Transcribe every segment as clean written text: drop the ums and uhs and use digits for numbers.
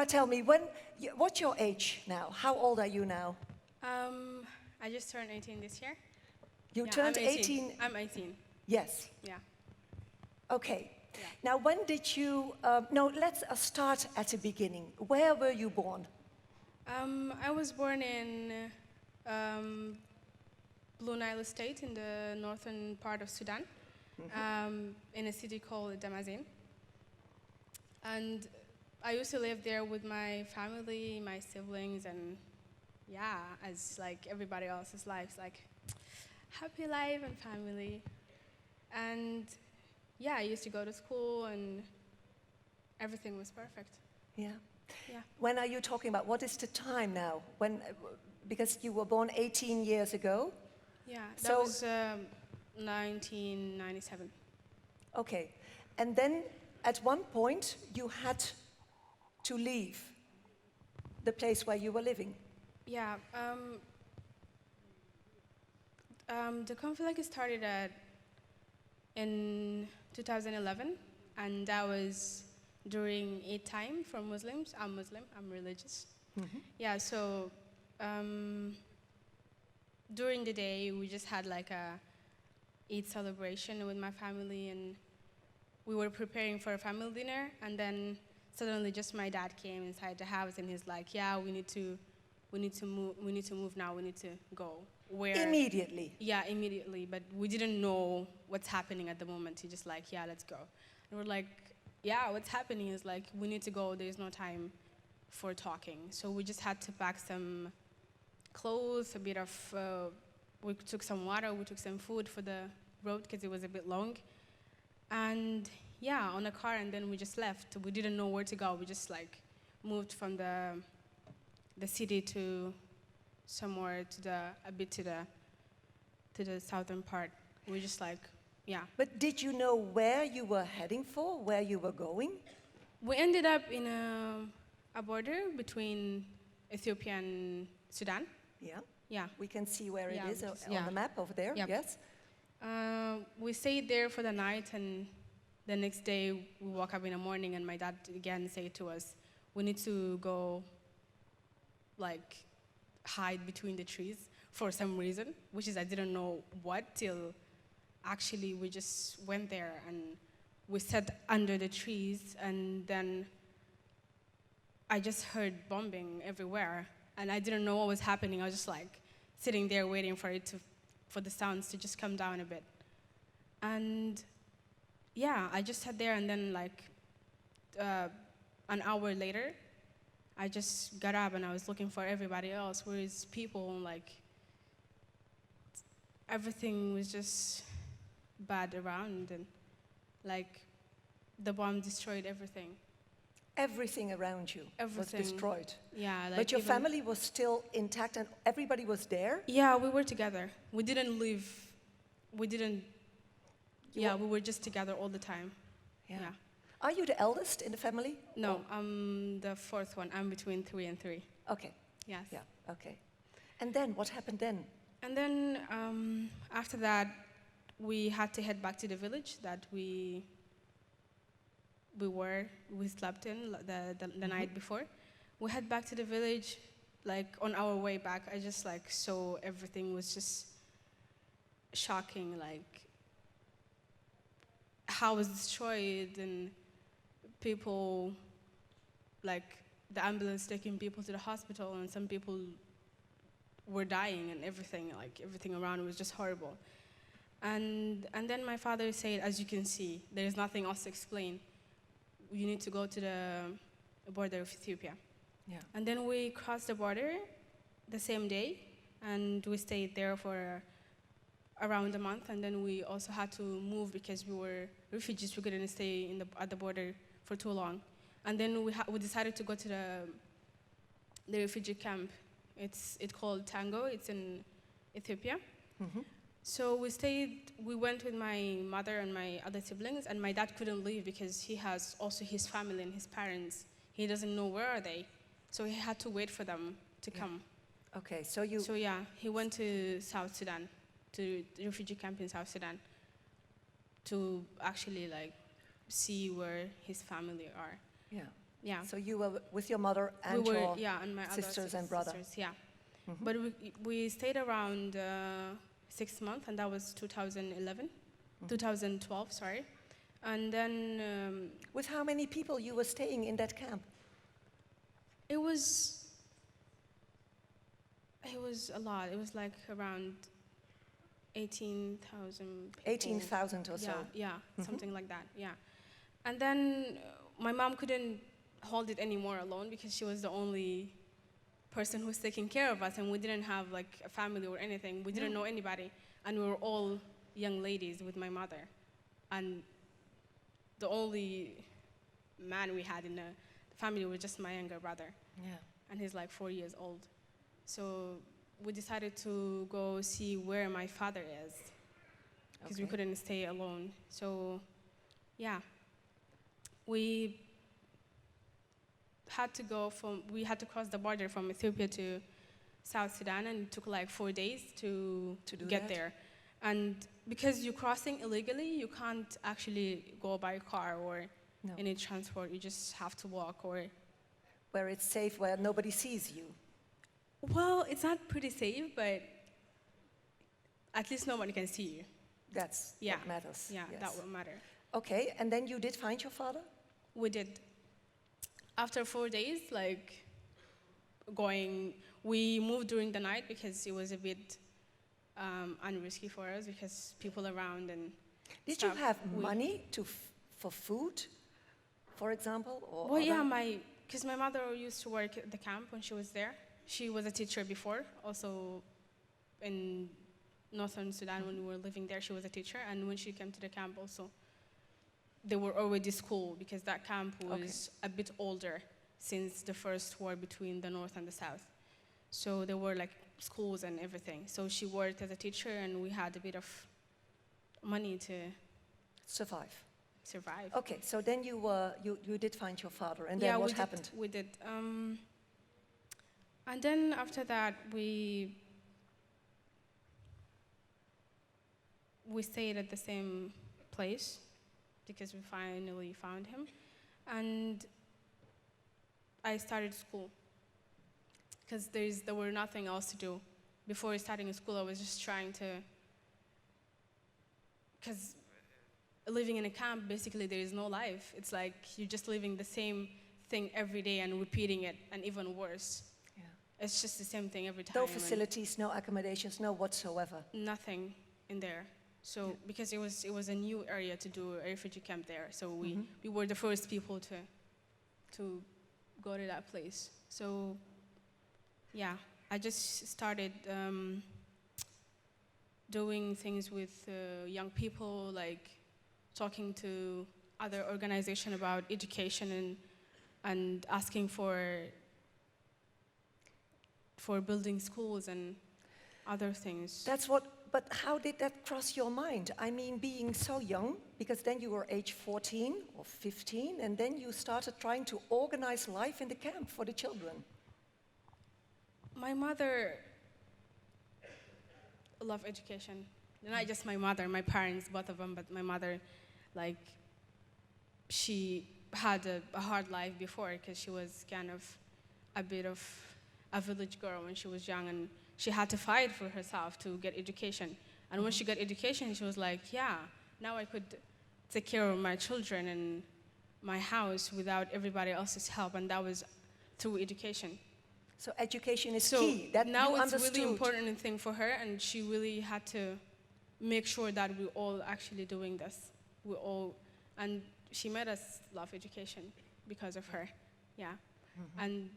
tell me, what's your age now? How old are you now? I just turned 18 this year. You turned 18? I'm 18. Yes. Yeah. Okay. Yeah. Now, when did you, no, let's start at the beginning. Where were you born? I was born in Blue Nile State in the northern part of Sudan, in a city called Damazin. And I used to live there with my family, my siblings, and yeah, as like everybody else's lives, like happy life and family. And yeah, I used to go to school and everything was perfect. Yeah. Yeah. When are you talking about? What is the time now? When, because you were born 18 years ago. Yeah, that So, was 1997. okay. And then at one point you had to leave the place where you were living. Yeah, the conflict started in 2011, and that was during Eid time for Muslims. I'm Muslim, I'm religious. Yeah, so during the day we just had like a Eid celebration with my family, and we were preparing for a family dinner, and then suddenly just my dad came inside the house and he's like, yeah, we need to move now, we need to go. Where? Immediately? Yeah, immediately, but we didn't know what's happening at the moment. He just like, yeah, let's go. And we're like, yeah, what's happening is like, we need to go, there's no time for talking. So we just had to pack some clothes, a bit of, we took some water, we took some food for the road because it was a bit long. And yeah, on a car, and then we just left. We didn't know where to go. We just like moved from the city to somewhere a bit to the southern part. We just like, yeah. But did you know where you were heading for, where you were going? We ended up in a border between Ethiopia and Sudan. Yeah. Yeah. We can see where it is on yeah. the map over there, Yep. yes? We stayed there for the night, and the next day we woke up in the morning and my dad again said to us, we need to go like hide between the trees for some reason, which is I didn't know what till actually we just went there and we sat under the trees, and then I just heard bombing everywhere and I didn't know what was happening. I was just like sitting there waiting for the sounds to just come down a bit. And yeah, I just sat there, and then like an hour later, I just got up and I was looking for everybody else. Where is people? Like everything was just bad around, and like the bomb destroyed everything. Everything around you was destroyed. Yeah, like but your family was still intact and everybody was there? Yeah, we were together. We didn't leave. We didn't. Yeah, we were just together all the time. Yeah. Are you the eldest in the family? No, I'm the fourth one. I'm between 3 and 3. Okay. Yes. Yeah. Okay. And then what happened then? And then after that, we had to head back to the village that we slept in the night before. We head back to the village. Like on our way back, I just like saw everything was just shocking. Like how it was destroyed, and people, like the ambulance taking people to the hospital, and some people were dying, and everything around was just horrible. And then my father said, as you can see, there's nothing else to explain. You need to go to the border of Ethiopia. Yeah. And then we crossed the border the same day, and we stayed there for around a month, and then we also had to move because we were refugees. We couldn't stay at the border for too long. And then we decided to go to the refugee camp. It's called Tango. It's in Ethiopia. So we went with my mother and my other siblings, and my dad couldn't leave because he has also his family and his parents. He doesn't know where are they. So he had to wait for them to come. Okay, so yeah, he went to South Sudan, to the refugee camp in South Sudan, to actually like see where his family are. Yeah. Yeah. So you were with your mother and we were, your yeah, and my other sisters and brother. sisters, yeah. Mhm. But we stayed around 6 months, and that was 2011, 2012, sorry. And then With how many people you were staying in that camp? it was a lot. It was like around 18,000 people. 18,000 or so. Yeah, something like that, yeah. And then my mom couldn't hold it anymore alone because she was the only person who was taking care of us, and we didn't have like a family or anything. We didn't know anybody, and we were all young ladies with my mother. And the only man we had in the family was just my younger brother. Yeah. And he's like 4 years old. So we decided to go see where my father is, because we couldn't stay alone. So, yeah, we had to cross the border from Ethiopia to South Sudan, and it took like 4 days to get there. And because you're crossing illegally, you can't actually go by car or any transport. You just have to walk, or where it's safe, where nobody sees you. well, it's not pretty safe, but at least no one can see you. That's what matters. Yeah, yes. that will matter. Okay, and then you did find your father? We did. After 4 days, like we moved during the night because it was a bit unrisky for us because people around and Did stuff. you have money for food, for example? Or well, yeah, because my mother used to work at the camp when she was there. She was a teacher before, also in northern Sudan when we were living there. She was a teacher, and when she came to the camp also, they were already school because that camp was a bit older since the first war between the north and the south. So there were like schools and everything. So she worked as a teacher, and we had a bit of money to survive. Okay, so then you did find your father, and then what happened? We did. And then after that, we stayed at the same place because we finally found him. And I started school because there were nothing else to do. Before starting school, I was just trying to, because living in a camp, basically there is no life. It's like you're just living the same thing every day and repeating it, and even worse. Yeah. It's just the same thing every time. No facilities, no accommodations, no whatsoever. Nothing in there. So because it was a new area to do a refugee camp there, so we were the first people to go to that place. So yeah, I just started doing things with young people, like talking to other organizations about education and asking for building schools and other things. But how did that cross your mind? I mean, being so young, because then you were age 14 or 15, and then you started trying to organize life in the camp for the children. My mother loved education. Not just my mother, my parents, both of them, but my mother, like, she had a hard life before because she was kind of a bit of a village girl when she was young, and she had to fight for herself to get education. And when she got education, she was like, yeah, now I could take care of my children and my house without everybody else's help, and that was through education. So education is key. That now you it's understood. really important thing for her, and she really had to make sure that we're all actually doing this. And she made us love education because of her, yeah. And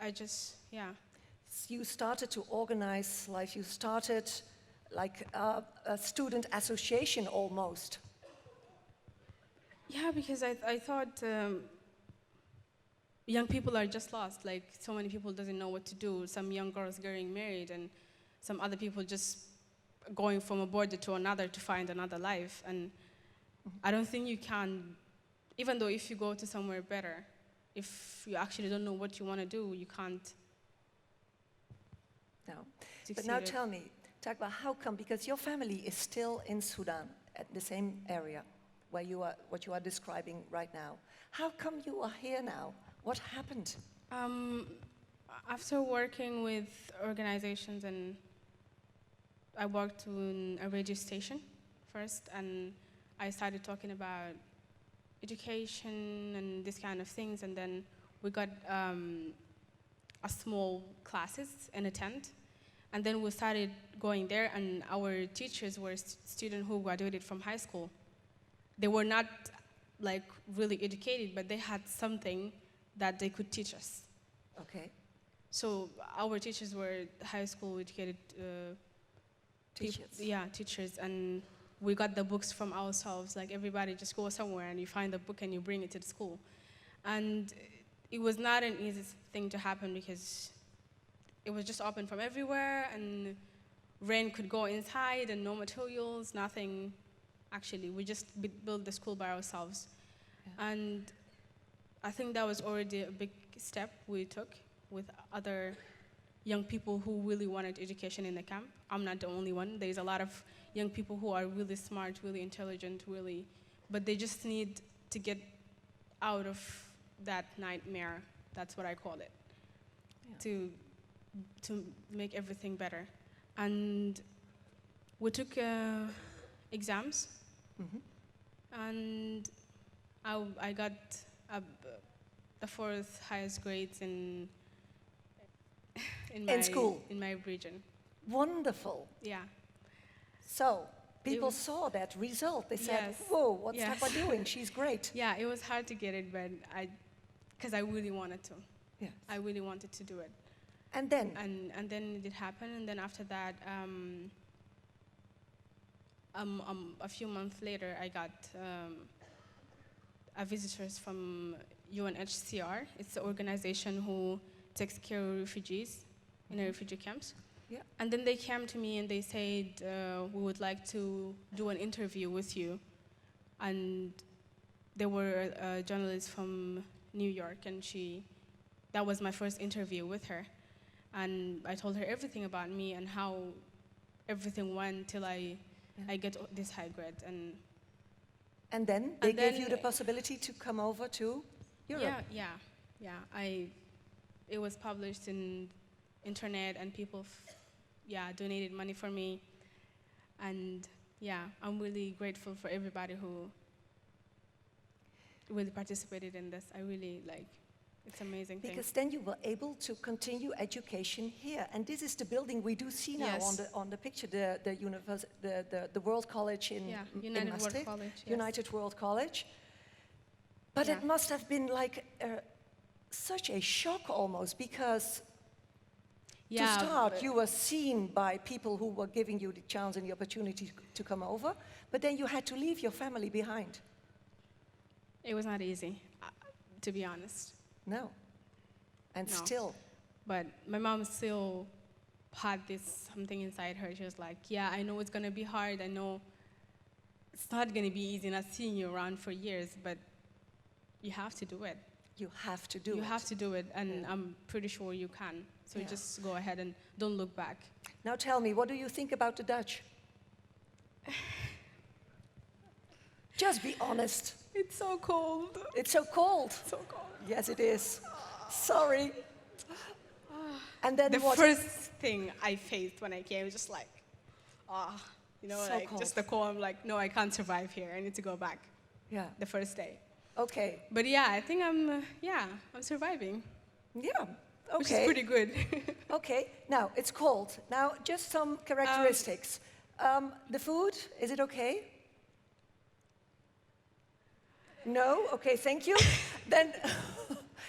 I just, yeah. You started to organize life. You started like a student association almost. Yeah, because I thought young people are just lost. Like, so many people doesn't know what to do. Some young girls getting married, and some other people just going from a border to another to find another life. And I don't think you can, even though if you go to somewhere better, if you actually don't know what you want to do, you can't. No. But now tell me, Tagwa, how come? Because your family is still in Sudan, at the same area. where you are, what you are describing right now. How come you are here now? What happened? After working with organizations, and I worked in a radio station first, and I started talking about education and this kind of things, and then we got a small classes in a tent, and then we started going there, and our teachers were students who graduated from high school. They were not like really educated, but they had something that they could teach us. Okay. So our teachers were high school educated Teachers. teachers, and we got the books from ourselves. Like everybody just go somewhere and you find the book and you bring it to the school. And it was not an easy thing to happen because it was just open from everywhere, and rain could go inside and no materials, nothing. Actually, we just built the school by ourselves. Yeah. And I think that was already a big step we took with other young people who really wanted education in the camp. I'm not the only one. There's a lot of young people who are really smart, really intelligent, but they just need to get out of that nightmare. That's what I call it, yeah. to make everything better. And we took exams, and I got the fourth highest grades in school, in my region. Wonderful. Yeah. So people saw that result. They said, yes. "Whoa, what's Tagwa doing? She's great." Yeah, it was hard to get it, but because I really wanted to. Yes. I really wanted to do it. And then? And then it did happen, and then after that, a few months later, I got visitors from UNHCR. It's the organization who takes care of refugees in the refugee camps. Yeah. And then they came to me and they said, we would like to do an interview with you. And there were a journalist from New York, and that was my first interview with her. And I told her everything about me and how everything went till I get this high grade. And then they gave you the possibility to come over to Europe. Yeah. It was published in internet, and people donated money for me. And yeah, I'm really grateful for everybody who really participated in this. I really it's an amazing thing. Because then you were able to continue education here, and this is the building we do see now on the picture, the World College in United Maastricht, World College. Yes. United World College. But it must have been like such a shock almost, because to start you were seen by people who were giving you the chance and the opportunity to come over, but then you had to leave your family behind. It was not easy, to be honest. No. And still. But my mom still had something inside her. She was like, yeah, I know it's going to be hard. I know it's not going to be easy, not seeing you around for years, but you have to do it. You have to do it. You have to do it, and I'm pretty sure you can. So just go ahead and don't look back. Now tell me, what do you think about the Dutch? Just be honest. It's so cold. It's so cold. So cold. Yes, it is. Sorry. And then the first thing I faced when I came was just like, so cold. Just the cold. I'm like, no, I can't survive here. I need to go back. Yeah. The first day. Okay. But I think I'm surviving. Yeah. Okay. Which is pretty good. Okay. Now, it's cold. Now, just some characteristics. The food, is it okay? No? Okay, thank you. Then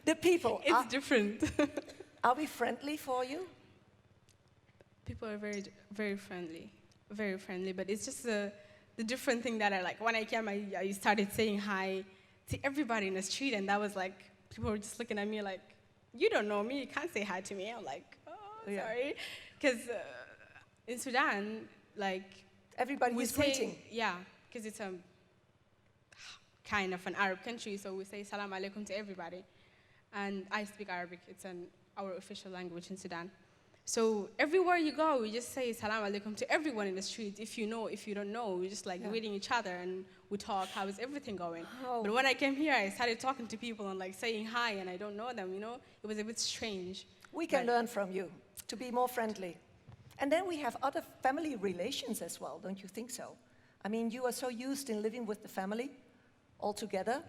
the people. It's different. Are we friendly for you? People are very, very friendly. Very friendly, but it's just the different thing that I like. When I came, I started saying hi to everybody in the street, and that was like, people were just looking at me like, you don't know me, you can't say hi to me. I'm like, sorry. Because in Sudan, everybody is greeting. Yeah, because it's a kind of an Arab country, so we say salam alaikum to everybody. And I speak Arabic, it's our official language in Sudan. So everywhere you go, we just say salam alaikum to everyone in the street. If you know, if you don't know, we just like greeting each other and we talk, how is everything going? Oh. But when I came here, I started talking to people and like saying hi and I don't know them, you know? It was a bit strange. We can learn from you to be more friendly. And then we have other family relations as well, don't you think so? I mean, you are so used in living with the family all together,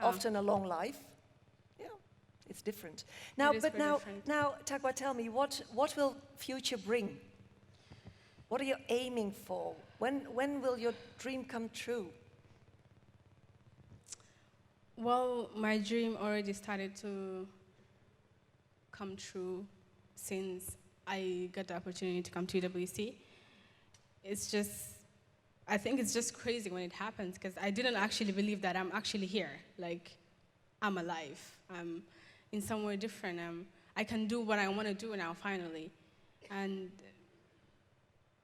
often a long life. It's different. Now, now, Tagwa, tell me, what will future bring? What are you aiming for? When will your dream come true? Well, my dream already started to come true since I got the opportunity to come to UWC. It's just, I think it's just crazy when it happens because I didn't actually believe that I'm actually here. Like, I'm alive. I'm in somewhere different. I can do what I want to do now, finally. And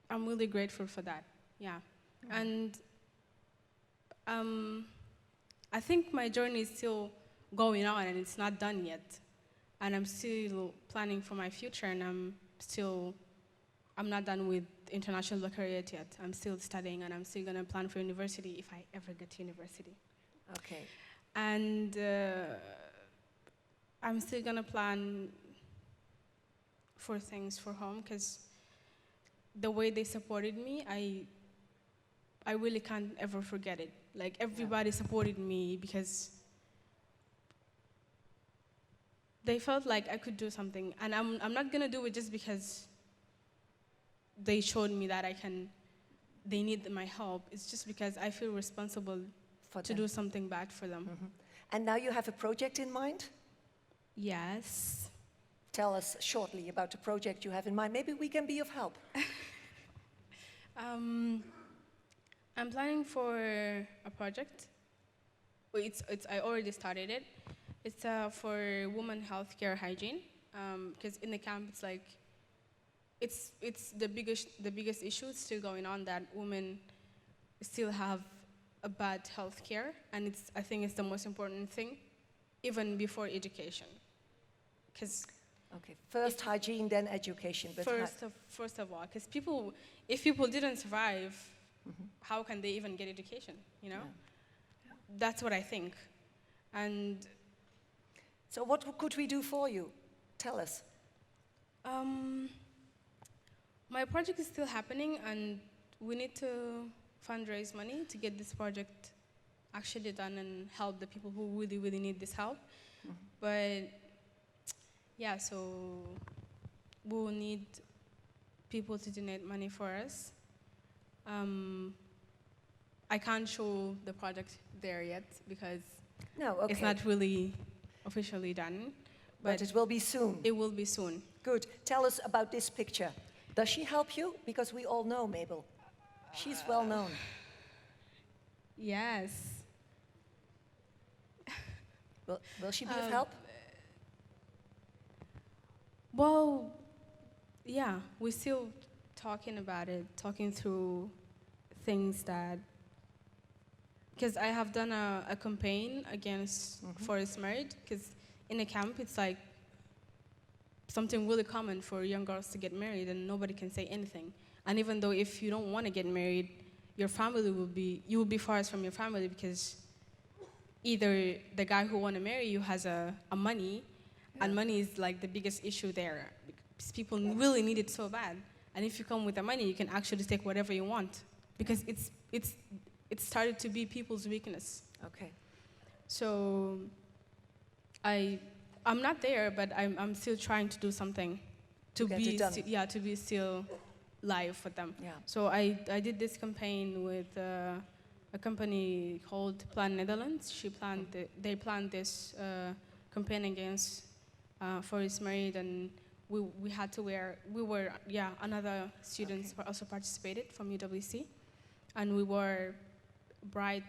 I'm really grateful for that, yeah. And I think my journey is still going on and it's not done yet. And I'm still planning for my future and I'm not done with International Baccalaureate yet. I'm still studying and I'm still gonna plan for university if I ever get to university. Okay. And I'm still gonna plan for things for home because the way they supported me, I really can't ever forget it. Like everybody supported me because they felt like I could do something, and I'm not gonna do it just because they showed me that they need my help. It's just because I feel responsible to do something back for them. Mm-hmm. And now you have a project in mind? Yes. Tell us shortly about the project you have in mind. Maybe we can be of help. I'm planning for a project. I already started it. It's for women healthcare hygiene. Because in the camp, it's like, it's the biggest issue still going on that women still have a bad healthcare, and I think it's the most important thing, even before education. Because first hygiene, then education. But first of all, because if people didn't survive, how can they even get education? You know, that's what I think. And so, what could we do for you? Tell us. My project is still happening, and we need to fundraise money to get this project actually done and help the people who really, really need this help. But yeah, so we will need people to donate money for us. I can't show the project there yet because it's not really officially done. But it will be soon. It will be soon. Good. Tell us about this picture. Does she help you? Because we all know Mabel. She's well known. Yes. Will she be of help? Well, yeah, we're still talking about it, talking through things that, because I have done a campaign against forced marriage, because in a camp it's like something really common for young girls to get married and nobody can say anything. And even though if you don't want to get married, your family you will be forced from your family because either the guy who want to marry you has a money, and money is like the biggest issue there. Because people really need it so bad. And if you come with the money, you can actually take whatever you want. Because it started to be people's weakness. Okay. So I'm not there, but I'm still trying to do something to be still live for them. Yeah. So I did this campaign with a company called Plan Netherlands. They planned this campaign against forced marriage, and we had to wear. Another students also participated from UWC, and we wore bright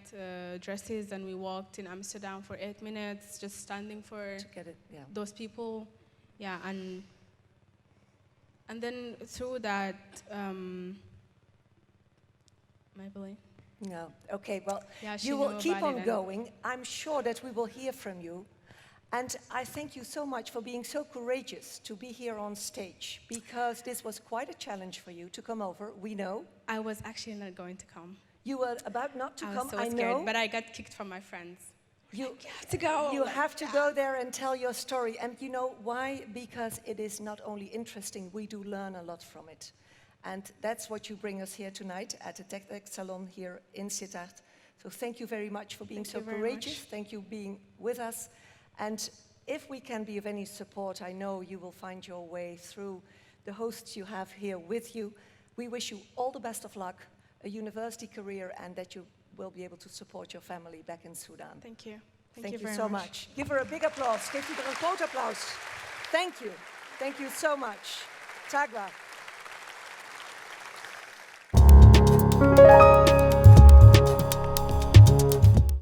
dresses, and we walked in Amsterdam for 8 minutes, just standing for those people. Yeah, and then through that, Maybelline. No, okay, well, yeah, you will keep on going. I'm sure that we will hear from you. And I thank you so much for being so courageous to be here on stage, because this was quite a challenge for you to come over, we know. I was actually not going to come. You were about not to come, I was so I scared, know. but I got kicked from my friends. You have to go. You have to go there and tell your story. And you know why? Because it is not only interesting, we do learn a lot from it. And that's what you bring us here tonight at the TEDxSalon here in Sittard. So thank you very much for being so courageous. Thank you for being with us. And if we can be of any support, I know you will find your way through the hosts you have here with you. We wish you all the best of luck, a university career, and that you will be able to support your family back in Sudan. Thank you. Thank you so much. Give her a big applause. Geef ieder een groot applaus. Thank you. Thank you so much. Tagwa.